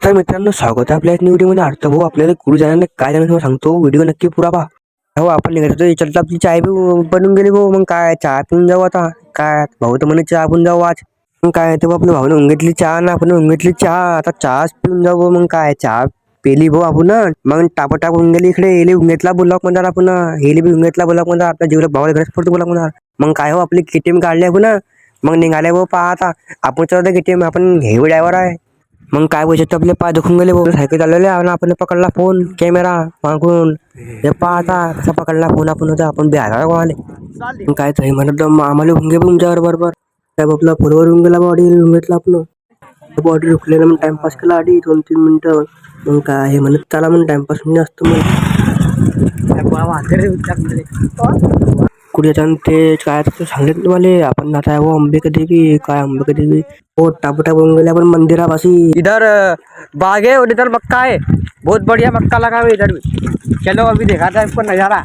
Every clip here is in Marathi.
तर मित्रांनो, स्वागत आहे आपल्या व्हिडिओमध्ये. अर्थ भाऊ आपल्याला गुरुजनांना काय जाणून सांगतो, व्हिडिओ नक्की पुरा पहा. हो, आपण निघालो चलता, आपली चाय बनून गेली भाऊ. मग काय चहा पिऊन जाऊ आता. काय भाऊ तर म्हणे चहा पिऊन जाऊ आज. मग काय ते आपल्या भाऊने उंगीतली चहा ना आपण उंगीतली चहा, आता चहाच पिऊन जाऊ भाऊ. मग काय चहा पेली भाऊ आपण. मग टापटाप होऊन गेली इकडे हेली उंगीतला ब्लॉक म्हणतात आपण. हेली बी उंगीतला ब्लॉक म्हणतात. आपल्या जीवला भावाला गरज पडतो ब्लॉक म्हणतात. मग काय हो, आपली केटीएम काढली आपण. मग निघाले भाऊ पहा आता. आपण चला केटीएम, आपण हेवी ड्रायव्हर आहे. मग काय पैसे आपले पाय दुखून गेले भाऊ. सायकल चालवले आणि आपण पकडला फोन कॅमेरा मागून. हे पाहता कसा पकडला फोन आपण होता. आपण बिहार कोणाले काय तरी म्हणत आम्हाला होऊन गे तुमच्यावर बरोबर. साहेब आपला फोनवर होऊन गेला, बॉडी होऊन घेतला आपण. बॉडी रुकलेला मग टाइमपास केला आधी 2-3 मिनिटं. मग काय हे म्हणत त्याला मग टाइमपास म्हणजे असतं मग कुठे ते काय सांगितलं तुम्हाला. आपण आता वो अंबिका देवी काय अंबिका देवी हो टापटा होऊन गेले आपण मंदिरापाशी. इधर बाग है और इधर मक्का है, बहुत बढ़िया मक्का लगा हुआ इधर भी. चलो अभी देखा था इसको नज़ारा.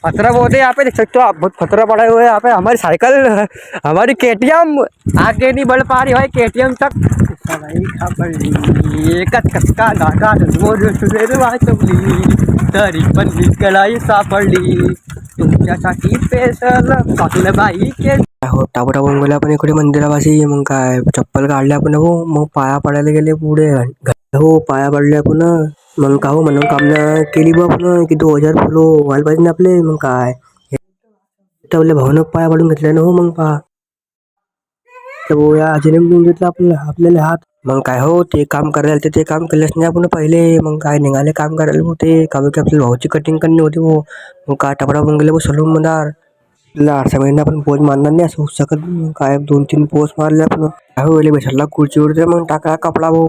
खतरा बहुत है यहाँ पे, देख सकते हो आप. बहुत खतरा पड़ा हुआ है यहाँ पे. हमारी साइकिल, हमारी केटीएम आगे नहीं बढ़ पा रही भाई. केटीएम तक कचका धाका तरी पण कळाई सापडली तुमच्यासाठी स्पेशल बाई के हो. टापटा होऊन गेला आपण इकडे मंदिरापाशी. मग काय चप्पल काढले आपण हो. मग पाया पडायला गेले पुढे हो. पाया पडले आपण. मग का हो म्हणून कामना केली बा आपण की 2000 फॉलो व्हायला पाहिजे ना आपले. मग काय आपल्या भावानं पाया पडून घेतल्या ना हो. मग पहा या आजीने घेऊन घेतलं आपल्याला हात. मग काय हो, ते काम करायला ते काम केलंच नाही आपण पहिले. मग काय निघाले काम करायला होते का की आपल्या भाऊची कटिंग करणे होती हो. मग काय टपडा होऊन गेले सलून मधार. आठशे महिन्या आपण पोच मारणार नाही असं होऊ शकत. काय 2-3 पोस्ट मारले आपण. काय हो भेटला खुर्चीवर मग टाका कपडा भाऊ.